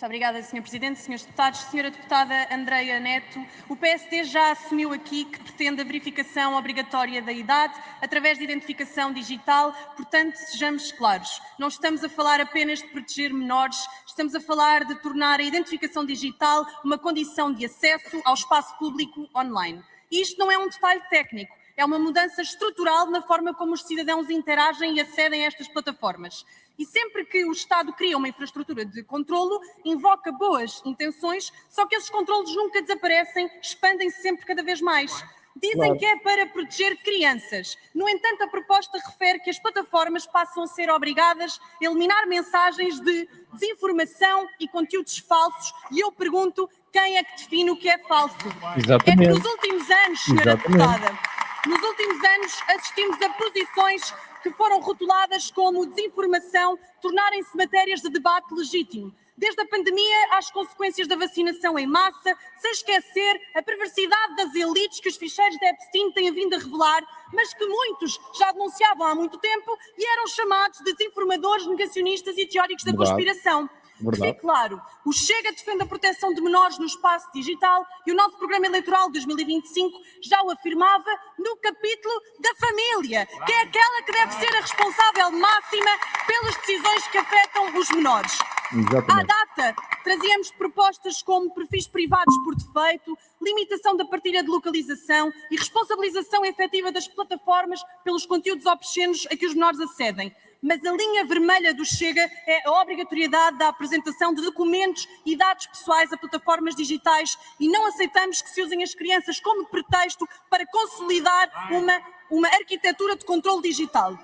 Muito obrigada, Sr. Presidente, Srs. Deputados. Sra. Deputada Andreia Neto, o PSD já assumiu aqui que pretende a verificação obrigatória da idade através de identificação digital, portanto, sejamos claros, não estamos a falar apenas de proteger menores, estamos a falar de tornar a identificação digital uma condição de acesso ao espaço público online. E isto não é um detalhe técnico, é uma mudança estrutural na forma como os cidadãos interagem e acedem a estas plataformas. E sempre que o Estado cria uma infraestrutura de controlo, invoca boas intenções, só que esses controlos nunca desaparecem, expandem-se sempre cada vez mais. Dizem que é para proteger crianças. No entanto, a proposta refere que as plataformas passam a ser obrigadas a eliminar mensagens de desinformação e conteúdos falsos. E eu pergunto, quem é que define o que é falso? Exatamente. É que nos últimos anos, Sra. Deputada, nos últimos anos assistimos a posições que foram rotuladas como desinformação tornarem-se matérias de debate legítimo. Desde a pandemia às consequências da vacinação em massa, sem esquecer a perversidade das elites que os ficheiros de Epstein têm vindo a revelar, mas que muitos já denunciavam há muito tempo e eram chamados de desinformadores, negacionistas e teóricos da conspiração. Que fique claro, o Chega defende a proteção de menores no espaço digital e o nosso programa eleitoral de 2025 já o afirmava no capítulo da família, que é aquela que deve ser a responsável máxima pelas decisões que afetam os menores. À data, trazíamos propostas como perfis privados por defeito, limitação da partilha de localização e responsabilização efetiva das plataformas pelos conteúdos obscenos a que os menores acedem. Mas a linha vermelha do Chega é a obrigatoriedade da apresentação de documentos e dados pessoais a plataformas digitais e não aceitamos que se usem as crianças como pretexto para consolidar uma arquitetura de controle digital.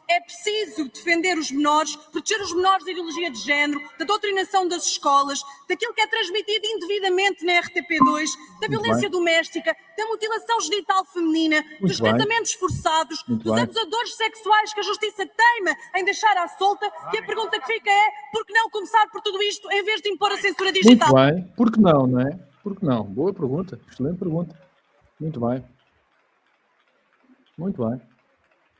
É preciso defender os menores, proteger os menores da ideologia de género, da doutrinação das escolas, daquilo que é transmitido indevidamente na RTP2, da violência doméstica, da mutilação genital feminina, dos casamentos forçados, dos abusadores sexuais que a justiça teima em deixar à solta. E a pergunta que fica é, por que não começar por tudo isto em vez de impor a censura digital? Muito bem. Por que não, não é? Por que não? Boa pergunta. Excelente pergunta. Muito bem. Muito bem.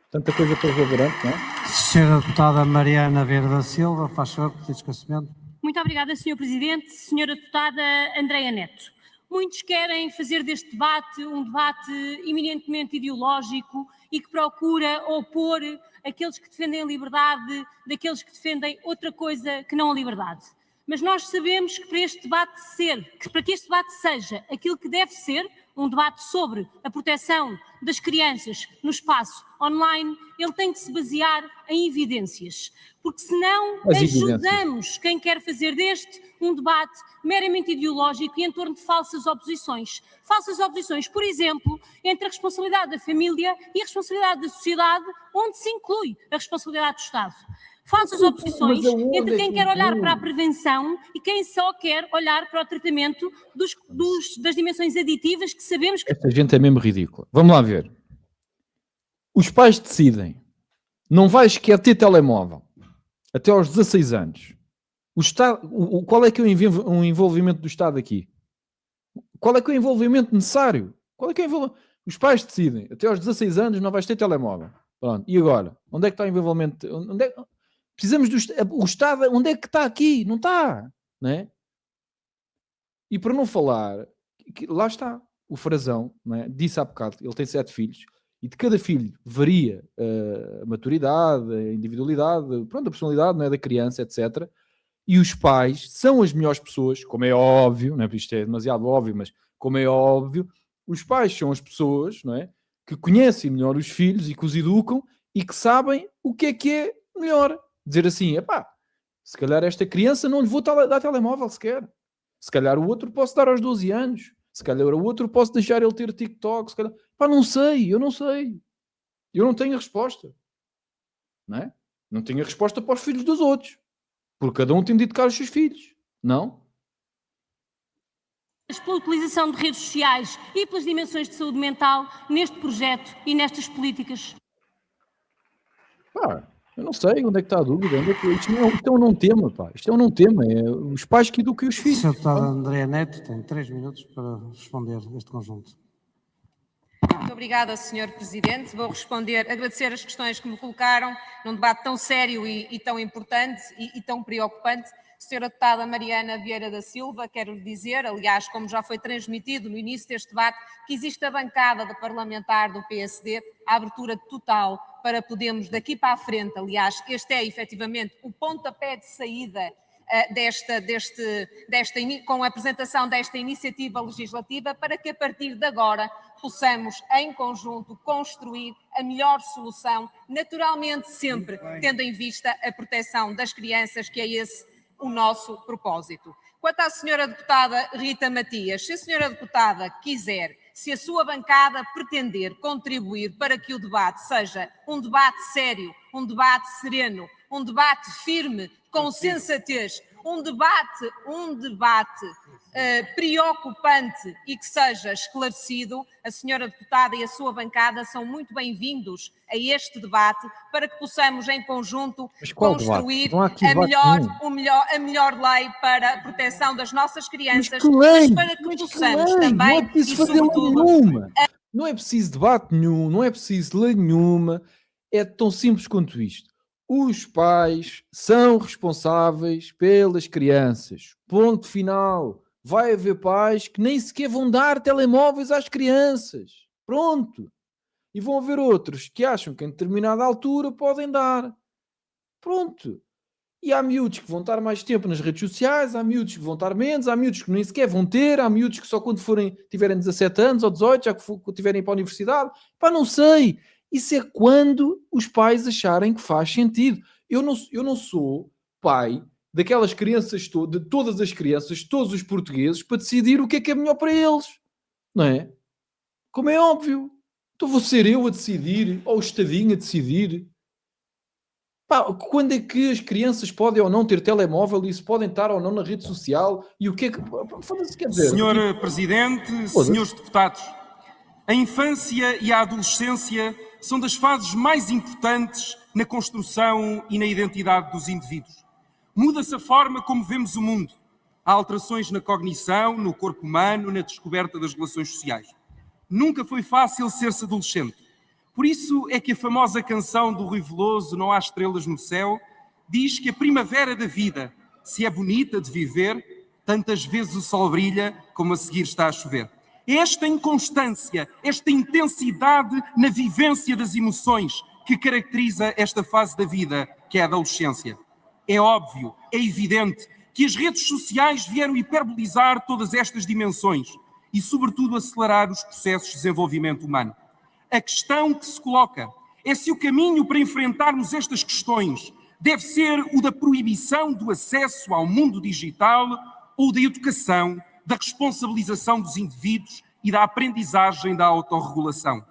Tanta coisa para resolver antes, não é? Senhora Deputada Mariana Vieira da Silva, faz favor, pedido de esclarecimento. Muito obrigada, Sr. Presidente. Senhora Deputada Andreia Neto, muitos querem fazer deste debate um debate eminentemente ideológico e que procura opor aqueles que defendem a liberdade daqueles que defendem outra coisa que não a liberdade. Mas nós sabemos que para que este debate seja aquilo que deve ser, um debate sobre a proteção das crianças no espaço online, ele tem que se basear em evidências, porque senão ajudamos quem quer fazer deste um debate meramente ideológico e em torno de falsas oposições. Falsas oposições, por exemplo, entre a responsabilidade da família e a responsabilidade da sociedade, onde se inclui a responsabilidade do Estado. Falsas oposições entre quem quer olhar para a prevenção e quem só quer olhar para o tratamento das dimensões aditivas que sabemos que... Esta gente é mesmo ridícula. Vamos lá ver. Os pais decidem. Não vais querer ter telemóvel até aos 16 anos. O Estado, qual é que é o envolvimento do Estado aqui? Qual é que é o envolvimento necessário? Qual é que é o envolvimento? Os pais decidem. Até aos 16 anos não vais ter telemóvel. Pronto. E agora? Onde é que está o envolvimento? Precisamos do o Estado, onde é que está aqui? Não está, não é? E para não falar, que lá está, o Frazão, não é? Disse há bocado, ele tem 7 filhos, e de cada filho varia a maturidade, a individualidade, pronto, a personalidade, não é, da criança, etc. E os pais são as melhores pessoas, como é óbvio, não é? Isto é demasiado óbvio, mas como é óbvio, os pais são as pessoas, não é? Que conhecem melhor os filhos e que os educam e que sabem o que é melhor. Dizer assim, epá, se calhar esta criança não lhe vou dar telemóvel sequer. Se calhar o outro posso dar aos 12 anos. Se calhar o outro posso deixar ele ter TikTok. Se calhar... Pá, não sei, eu não sei. Eu não tenho a resposta. Não é? Não tenho a resposta para os filhos dos outros. Porque cada um tem de educar os seus filhos. Não? Pela utilização de redes sociais e pelas dimensões de saúde mental neste projeto e nestas políticas. Pá, eu não sei onde é que está a dúvida. Isto é um não tema, pá. Isto é um não tema. É os pais que eduquem os filhos. Senhora Deputada Andreia Neto tem 3 minutos para responder este conjunto. Muito obrigada, Sr. Presidente. Vou responder, agradecer as questões que me colocaram num debate tão sério e tão importante e tão preocupante. Senhora deputada Mariana Vieira da Silva, quero lhe dizer, aliás, como já foi transmitido no início deste debate, que existe a bancada da parlamentar do PSD, a abertura total para podermos daqui para a frente, aliás, este é efetivamente o pontapé de saída com a apresentação desta iniciativa legislativa, para que a partir de agora possamos, em conjunto, construir a melhor solução, naturalmente sempre tendo em vista a proteção das crianças, que é esse o nosso propósito. Quanto à senhora deputada Rita Matias, se a senhora deputada quiser, se a sua bancada pretender contribuir para que o debate seja um debate sério, um debate sereno, um debate firme, com sensatez, um debate preocupante e que seja esclarecido, a senhora deputada e a sua bancada são muito bem-vindos a este debate, para que possamos em conjunto construir a melhor lei para a proteção das nossas crianças, mas para que possamos também e sobretudo... Não é preciso debate nenhum, não é preciso lei nenhuma, é tão simples quanto isto. Os pais são responsáveis pelas crianças. Ponto final. Vai haver pais que nem sequer vão dar telemóveis às crianças. Pronto. E vão haver outros que acham que em determinada altura podem dar. Pronto. E há miúdos que vão estar mais tempo nas redes sociais, há miúdos que vão estar menos, há miúdos que nem sequer vão ter, há miúdos que só quando tiverem 17 anos ou 18, já que tiverem para a universidade. Pá, não sei. Isso é quando os pais acharem que faz sentido. Eu não sou pai daquelas crianças, de todas as crianças, todos os portugueses, para decidir o que é melhor para eles. Não é? Como é óbvio. Então vou ser eu a decidir, ou o Estadinho a decidir. Pá, quando é que as crianças podem ou não ter telemóvel e se podem estar ou não na rede social? E o que é que... Quer dizer, Senhor Presidente, senhores deputados, a infância e a adolescência são das fases mais importantes na construção e na identidade dos indivíduos. Muda-se a forma como vemos o mundo. Há alterações na cognição, no corpo humano, na descoberta das relações sociais. Nunca foi fácil ser-se adolescente. Por isso é que a famosa canção do Rui Veloso, Não há estrelas no céu, diz que a primavera da vida, se é bonita de viver, tantas vezes o sol brilha como a seguir está a chover. Esta inconstância, esta intensidade na vivência das emoções que caracteriza esta fase da vida, que é a adolescência. É óbvio, é evidente que as redes sociais vieram hiperbolizar todas estas dimensões e, sobretudo, acelerar os processos de desenvolvimento humano. A questão que se coloca é se o caminho para enfrentarmos estas questões deve ser o da proibição do acesso ao mundo digital ou da educação, da responsabilização dos indivíduos e da aprendizagem da autorregulação.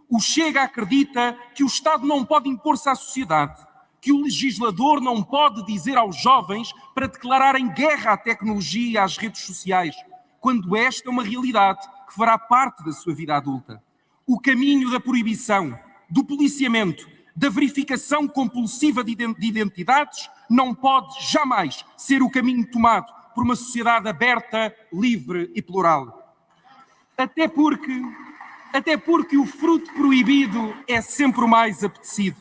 O Chega acredita que o Estado não pode impor-se à sociedade, que o legislador não pode dizer aos jovens para declararem guerra à tecnologia e às redes sociais, quando esta é uma realidade que fará parte da sua vida adulta. O caminho da proibição, do policiamento, da verificação compulsiva de identidades não pode jamais ser o caminho tomado por uma sociedade aberta, livre e plural. Até porque o fruto proibido é sempre o mais apetecido.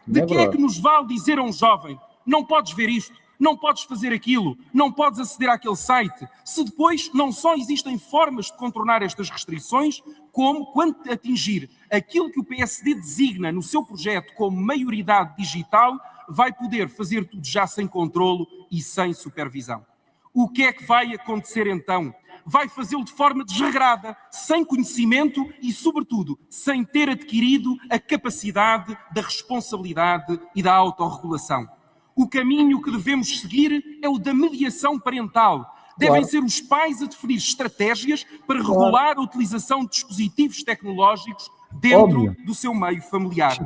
De que é que nos vale dizer a um jovem: não podes ver isto, não podes fazer aquilo, não podes aceder àquele site, se depois não só existem formas de contornar estas restrições, como, quando atingir aquilo que o PSD designa no seu projeto como maioridade digital, vai poder fazer tudo já sem controlo e sem supervisão. O que é que vai acontecer então? Vai fazê-lo de forma desregrada, sem conhecimento e, sobretudo, sem ter adquirido a capacidade da responsabilidade e da autorregulação. O caminho que devemos seguir é o da mediação parental. Devem ser os pais a definir estratégias para regular a utilização de dispositivos tecnológicos dentro do seu meio familiar.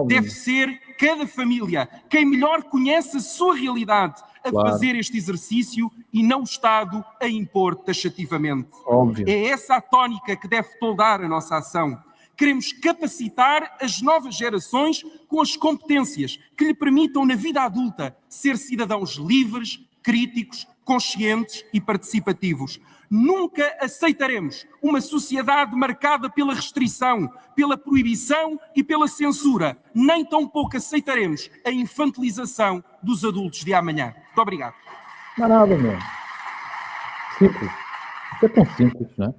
Deve ser cada família quem melhor conhece a sua realidade a fazer este exercício e não o Estado a impor taxativamente. É essa a tónica que deve toldar a nossa ação. Queremos capacitar as novas gerações com as competências que lhe permitam, na vida adulta, ser cidadãos livres, críticos, conscientes e participativos. Nunca aceitaremos uma sociedade marcada pela restrição, pela proibição e pela censura. Nem tampouco aceitaremos a infantilização dos adultos de amanhã. Muito obrigado. Não há nada, meu. Simples. Isto é tão simples, não é?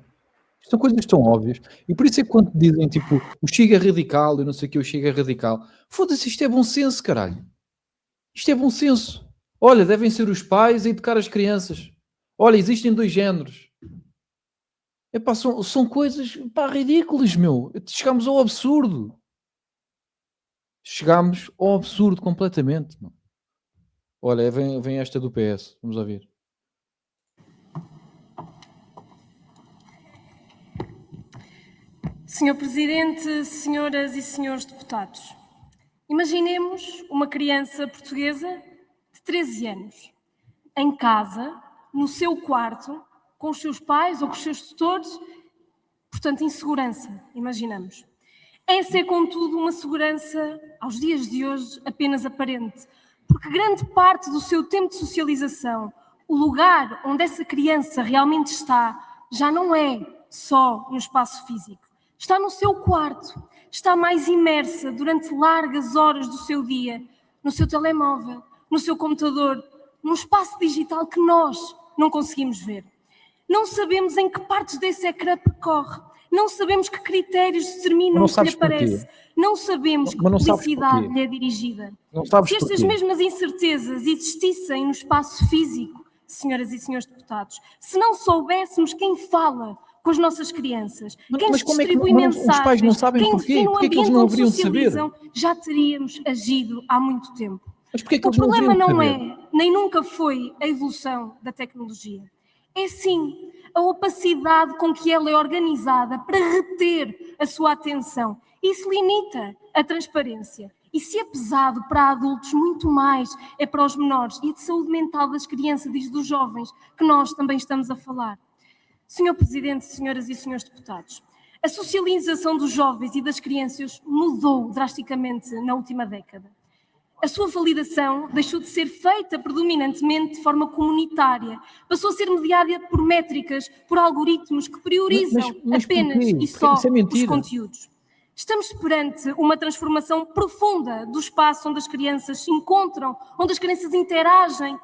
Isto são coisas tão óbvias. E por isso é que quando dizem, tipo, o Chega é radical, eu não sei o que, o Chega é radical. Foda-se, isto é bom senso, caralho. Isto é bom senso. Olha, devem ser os pais a educar as crianças. Olha, existem 2 géneros. Epá, são coisas, pá, ridículas, meu. Chegámos ao absurdo. Chegámos ao absurdo completamente, meu. Olha, vem esta do PS. Vamos ouvir. Senhor Presidente, senhoras e senhores deputados, imaginemos uma criança portuguesa de 13 anos, em casa, no seu quarto, com os seus pais ou com os seus tutores, portanto, em segurança, imaginamos. Essa é, contudo, uma segurança, aos dias de hoje, apenas aparente, porque grande parte do seu tempo de socialização, o lugar onde essa criança realmente está, já não é só no espaço físico. Está no seu quarto, está mais imersa durante largas horas do seu dia, no seu telemóvel, no seu computador, num espaço digital que nós não conseguimos ver. Não sabemos em que partes desse ecrã percorre, não sabemos que critérios determinam o que lhe aparece, não sabemos que publicidade lhe é dirigida. Se estas mesmas incertezas existissem no espaço físico, senhoras e senhores deputados, se não soubéssemos quem fala com as nossas crianças, quem nos distribui mensagens, quem define o ambiente onde socializam, já teríamos agido há muito tempo. O problema não é, nem nunca foi, a evolução da tecnologia. É sim a opacidade com que ela é organizada para reter a sua atenção. Isso limita a transparência. E se é pesado para adultos, muito mais é para os menores e a de saúde mental das crianças e dos jovens, que nós também estamos a falar. Senhor Presidente, senhoras e senhores deputados, a socialização dos jovens e das crianças mudou drasticamente na última década. A sua validação deixou de ser feita predominantemente de forma comunitária, passou a ser mediada por métricas, por algoritmos que priorizam apenas e só os conteúdos. Estamos perante uma transformação profunda do espaço onde as crianças se encontram, onde as crianças interagem.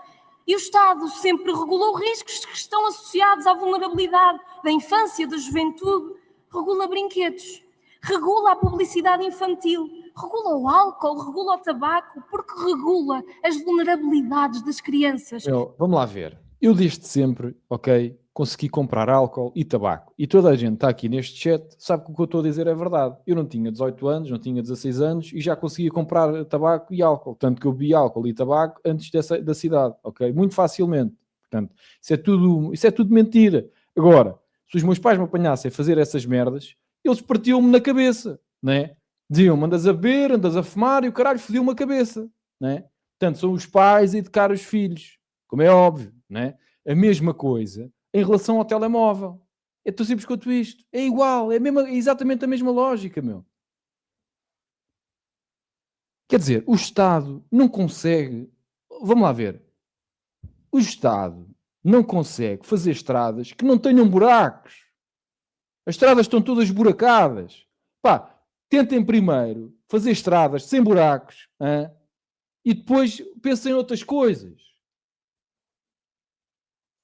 E o Estado sempre regulou riscos que estão associados à vulnerabilidade da infância, da juventude. Regula brinquedos, regula a publicidade infantil, regula o álcool, regula o tabaco, porque regula as vulnerabilidades das crianças. Vamos lá ver. Eu desde sempre, ok, consegui comprar álcool e tabaco. E toda a gente está aqui neste chat sabe que o que eu estou a dizer é verdade. Eu não tinha 18 anos, não tinha 16 anos e já conseguia comprar tabaco e álcool. Tanto que eu bebi álcool e tabaco antes da cidade, ok? Muito facilmente. Portanto, isso é tudo mentira. Agora, se os meus pais me apanhassem a fazer essas merdas, eles partiam-me na cabeça, não é? Diziam-me, andas a beber, andas a fumar e o caralho fodiu-me a cabeça, não é? Portanto, são os pais a educar os filhos, como é óbvio, não é? A mesma coisa em relação ao telemóvel. É tão simples quanto isto. É igual, é exatamente a mesma lógica, meu. Quer dizer, o Estado não consegue... Vamos lá ver. O Estado não consegue fazer estradas que não tenham buracos. As estradas estão todas esburacadas. Pá, tentem primeiro fazer estradas sem buracos, hein? E depois pensem em outras coisas.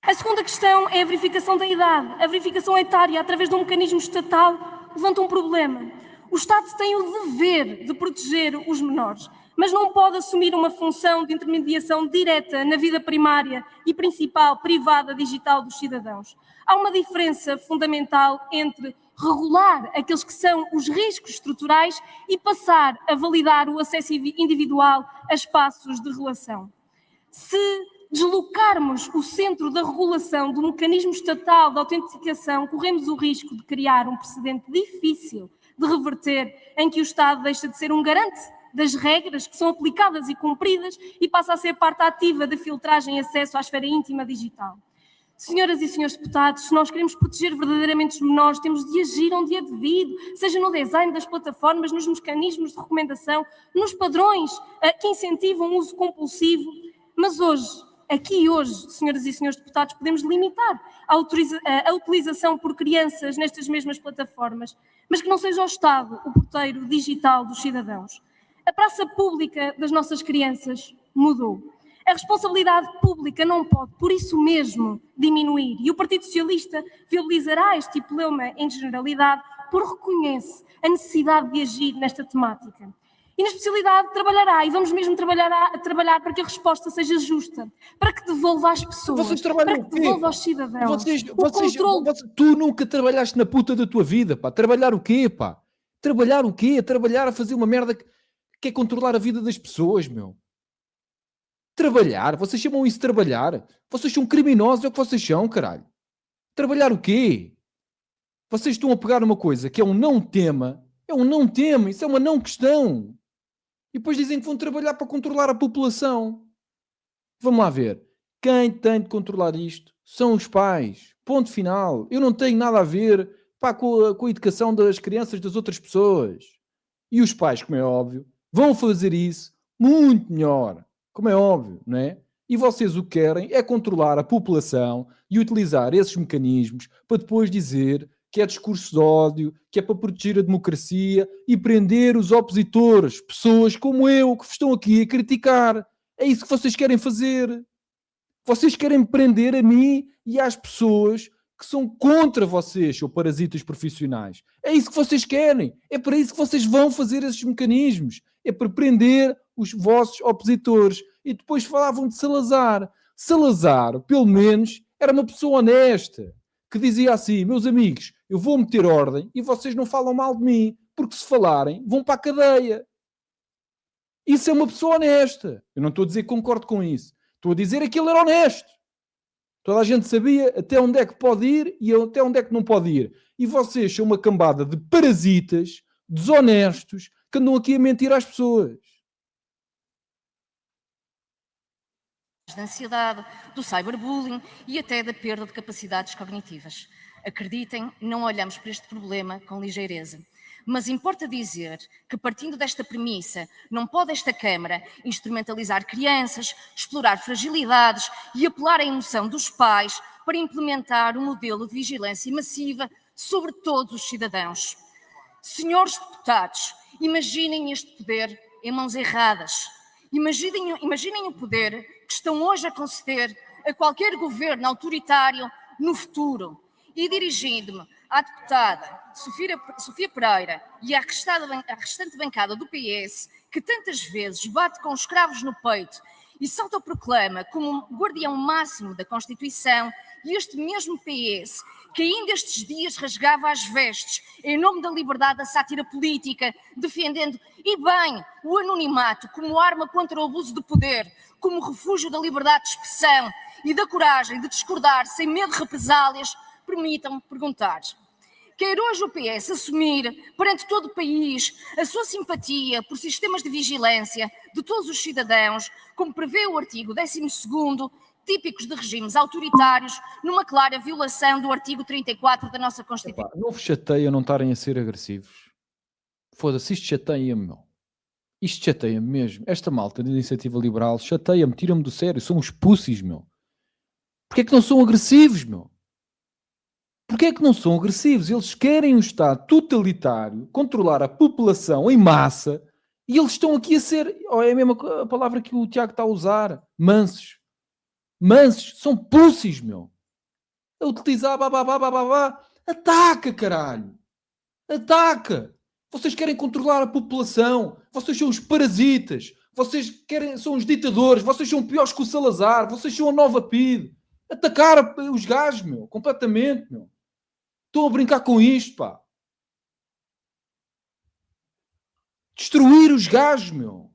A segunda questão é a verificação da idade. A verificação etária, através de um mecanismo estatal, levanta um problema. O Estado tem o dever de proteger os menores, mas não pode assumir uma função de intermediação direta na vida primária e principal, privada, digital dos cidadãos. Há uma diferença fundamental entre regular aqueles que são os riscos estruturais e passar a validar o acesso individual a espaços de relação. Se deslocarmos o centro da regulação do mecanismo estatal de autenticação, corremos o risco de criar um precedente difícil de reverter, em que o Estado deixa de ser um garante das regras que são aplicadas e cumpridas e passa a ser parte ativa da filtragem e acesso à esfera íntima digital. Senhoras e senhores deputados, se nós queremos proteger verdadeiramente os menores, temos de agir onde é devido, seja no design das plataformas, nos mecanismos de recomendação, nos padrões que incentivam o uso compulsivo. Mas hoje, senhoras e senhores deputados, podemos limitar a utilização por crianças nestas mesmas plataformas, mas que não seja o Estado o porteiro digital dos cidadãos. A praça pública das nossas crianças mudou. A responsabilidade pública não pode, por isso mesmo, diminuir. E o Partido Socialista viabilizará este problema em generalidade porque reconhece a necessidade de agir nesta temática. E na especialidade trabalhará, e vamos mesmo trabalhar para que a resposta seja justa, para que devolva às pessoas, Vocês trabalham para que o quê, devolva pá? aos cidadãos o controle. Tu nunca trabalhaste na puta da tua vida, pá. Trabalhar o quê, pá? Trabalhar o quê? Trabalhar a fazer uma merda que é controlar a vida das pessoas, meu. Trabalhar? Vocês chamam isso de trabalhar? Vocês são criminosos, é o que vocês são, caralho. Trabalhar o quê? Vocês estão a pegar uma coisa que é um não tema, isso é uma não questão. E depois dizem que vão trabalhar para controlar a população. Vamos lá ver. Quem tem de controlar isto são os pais. Ponto final. Eu não tenho nada a ver, pá, com a educação das crianças das outras pessoas. E os pais, como é óbvio, vão fazer isso muito melhor. Como é óbvio, não é? E vocês o que querem é controlar a população e utilizar esses mecanismos para depois dizer que é discurso de ódio, que é para proteger a democracia e prender os opositores, pessoas como eu, que estão aqui a criticar. É isso que vocês querem fazer. Vocês querem prender a mim e às pessoas que são contra vocês, ou parasitas profissionais. É isso que vocês querem. É para isso que vocês vão fazer esses mecanismos. É para prender os vossos opositores. E depois falavam de Salazar. Salazar, pelo menos, era uma pessoa honesta, que dizia assim: meus amigos, eu vou meter ordem e vocês não falam mal de mim, porque se falarem, vão para a cadeia. Isso é uma pessoa honesta. Eu não estou a dizer que concordo com isso. Estou a dizer que ele era honesto. Toda a gente sabia até onde é que pode ir e até onde é que não pode ir. E vocês são uma cambada de parasitas, desonestos, que andam aqui a mentir às pessoas. Da ansiedade, do cyberbullying e até da perda de capacidades cognitivas. Acreditem, não olhamos para este problema com ligeireza. Mas importa dizer que, partindo desta premissa, não pode esta Câmara instrumentalizar crianças, explorar fragilidades e apelar à emoção dos pais para implementar um modelo de vigilância massiva sobre todos os cidadãos. Senhores deputados, imaginem este poder em mãos erradas. Imaginem o poder que estão hoje a conceder a qualquer governo autoritário no futuro. E dirigindo-me à deputada Sofia Pereira e à restante bancada do PS, que tantas vezes bate com os cravos no peito e se autoproclama como guardião máximo da Constituição, e este mesmo PS, que ainda estes dias rasgava as vestes em nome da liberdade da sátira política, defendendo, e bem, o anonimato como arma contra o abuso de poder, como refúgio da liberdade de expressão e da coragem de discordar sem medo de represálias, permitam-me perguntar: quer hoje o PS assumir perante todo o país a sua simpatia por sistemas de vigilância de todos os cidadãos, como prevê o artigo 12º, típicos de regimes autoritários, numa clara violação do artigo 34 da nossa Constituição? Não vos chateia não estarem a ser agressivos? Foda-se, isto chateia-me, meu. Isto chateia-me mesmo. Esta malta de iniciativa liberal chateia-me, tira-me do sério. São os pussies, meu. Porquê é que não são agressivos, meu? Porquê é que não são agressivos? Eles querem um Estado totalitário, controlar a população em massa, e eles estão aqui a ser, é a mesma palavra que o Tiago está a usar, mansos. Mansos, são pussies, meu. A utilizar Ataca, caralho. Ataca. Vocês querem controlar a população. Vocês são os parasitas. São os ditadores. Vocês são piores que o Salazar. Vocês são a nova PIDE. Atacar os gajos, meu. Completamente, meu. Estão a brincar com isto, pá. Destruir os gajos, meu.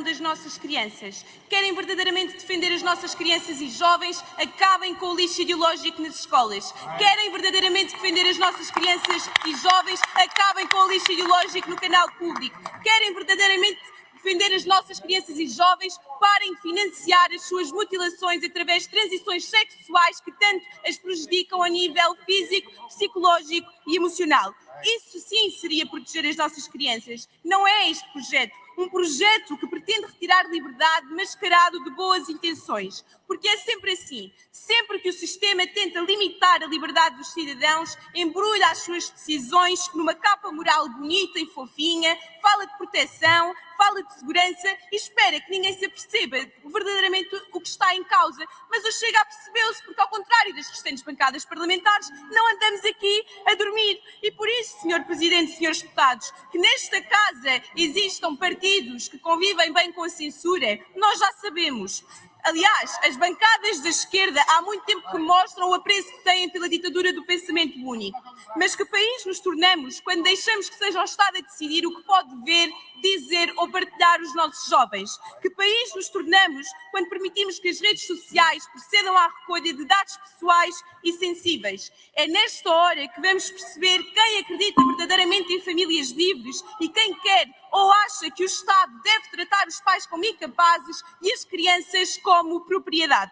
Das nossas crianças. Querem verdadeiramente defender as nossas crianças e jovens? Acabem com o lixo ideológico nas escolas. Querem verdadeiramente defender as nossas crianças e jovens? Acabem com o lixo ideológico no canal público. Querem verdadeiramente defender as nossas crianças e jovens? Parem de financiar as suas mutilações através de transições sexuais que tanto as prejudicam a nível físico, psicológico e emocional. Isso sim seria proteger as nossas crianças. Não é este projeto. um projeto que pretende retirar liberdade mascarado de boas intenções. Porque é sempre assim. Sempre que o sistema tenta limitar a liberdade dos cidadãos, embrulha as suas decisões numa capa moral bonita e fofinha, fala de proteção, fala de segurança e espera que ninguém se aperceba verdadeiramente o que está em causa. Mas o Chega apercebeu-se, porque ao contrário das restantes bancadas parlamentares, não andamos aqui a dormir. E por isso, Sr. Presidente, Srs. Deputados, que nesta casa existam partidos que convivem bem com a censura, nós já sabemos. Aliás, as bancadas da esquerda há muito tempo que mostram o apreço que têm pela ditadura do pensamento único. Mas que país nos tornamos quando deixamos que seja o Estado a decidir o que pode ver, dizer ou partilhar os nossos jovens? Que país nos tornamos quando permitimos que as redes sociais procedam à recolha de dados pessoais e sensíveis? É nesta hora que vamos perceber quem acredita verdadeiramente em famílias livres e quem quer ou acha que o Estado deve tratar os pais como incapazes e as crianças como propriedade.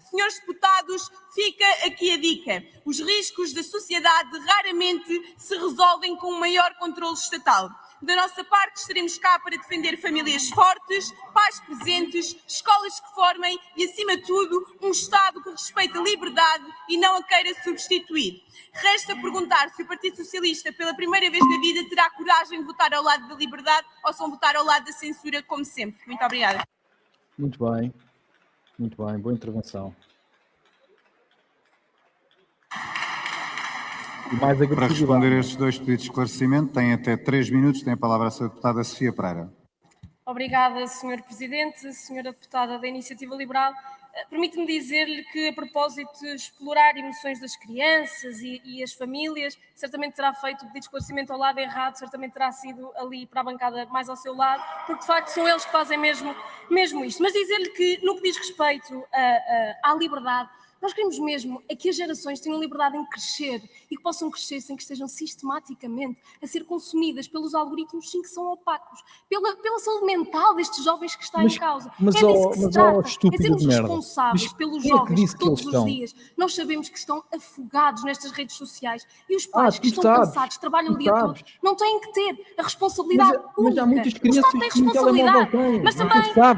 Senhores deputados, fica aqui a dica. Os riscos da sociedade raramente se resolvem com um maior controle estatal. Da nossa parte, estaremos cá para defender famílias fortes, pais presentes, escolas que formem e, acima de tudo, um Estado que respeite a liberdade e não a queira substituir. Resta perguntar se o Partido Socialista, pela primeira vez na vida, terá coragem de votar ao lado da liberdade ou se vão votar ao lado da censura, como sempre. Muito obrigada. Muito bem, boa intervenção. E mais Para responder a estes dois pedidos de esclarecimento, tem até 3 minutos. Tem a palavra a Sra. Deputada Sofia Pereira. Obrigada, Sr. Presidente, Sra. Deputada da Iniciativa Liberal. Permite-me dizer-lhe que, a propósito de explorar emoções das crianças e as famílias, certamente terá feito o pedido de esclarecimento ao lado errado, certamente terá sido ali para a bancada mais ao seu lado, porque de facto são eles que fazem mesmo isto. Mas dizer-lhe que, no que diz respeito à liberdade, nós queremos mesmo é que as gerações tenham liberdade em crescer e que possam crescer sem que estejam sistematicamente a ser consumidas pelos algoritmos, sim, que são opacos, pela saúde mental destes jovens que está em causa. É disso que se trata, é sermos responsáveis pelos jovens todos os dias. Nós sabemos que estão afogados nestas redes sociais e os pais que estão cansados, trabalham o dia todo, não têm que ter a responsabilidade única. O Estado tem responsabilidade,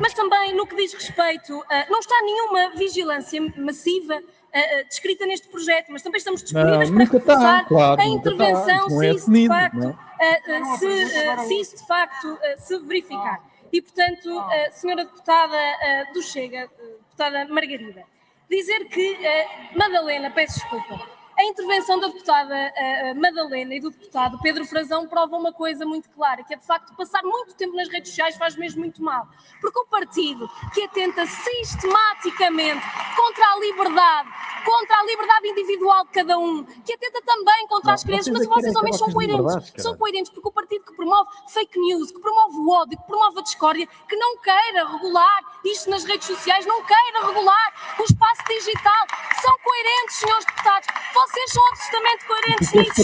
mas também no que diz respeito, não está nenhuma vigilância massiva descrita neste projeto, mas também estamos disponíveis para reforçar a intervenção se isso de facto se verificar. E, portanto, senhora deputada do Chega, deputada Margarida, dizer que Madalena, peço desculpa, a intervenção da deputada Madalena e do deputado Pedro Frazão prova uma coisa muito clara, que é de facto passar muito tempo nas redes sociais faz mesmo muito mal, porque o partido que atenta sistematicamente contra a liberdade individual de cada um, que atenta também contra as crianças, mas vocês ao menos são coerentes, porque o partido que promove fake news, que promove o ódio, que promove a discórdia, que não queira regular isto nas redes sociais, não queira regular o espaço digital, são coerentes, senhores deputados. Vocês são absolutamente coerentes nisso,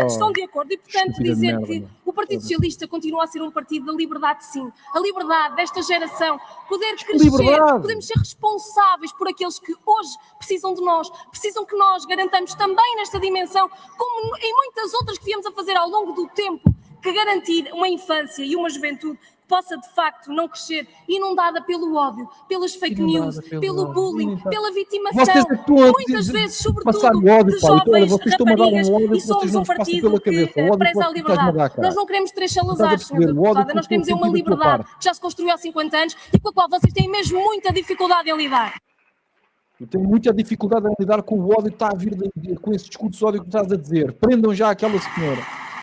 estão de acordo. E, portanto, dizer que o Partido Socialista continua a ser um partido da liberdade, sim. A liberdade desta geração, poder crescer, podemos ser responsáveis por aqueles que hoje precisam de nós, precisam que nós garantamos também nesta dimensão, como em muitas outras que viemos a fazer ao longo do tempo, que garantir uma infância e uma juventude possa de facto não crescer inundada pelo ódio, pelas fake news, pelo bullying, pela vitimação, muitas vezes, sobretudo, de jovens raparigas, e somos um partido que preza a liberdade. Nós não queremos três salazares, senhora deputada, nós queremos uma liberdade que já se construiu há 50 anos e com a qual vocês têm mesmo muita dificuldade em lidar. Eu tenho muita dificuldade em lidar com o ódio que está a vir com esse discurso de ódio que estás a dizer. Prendam já aquela senhora.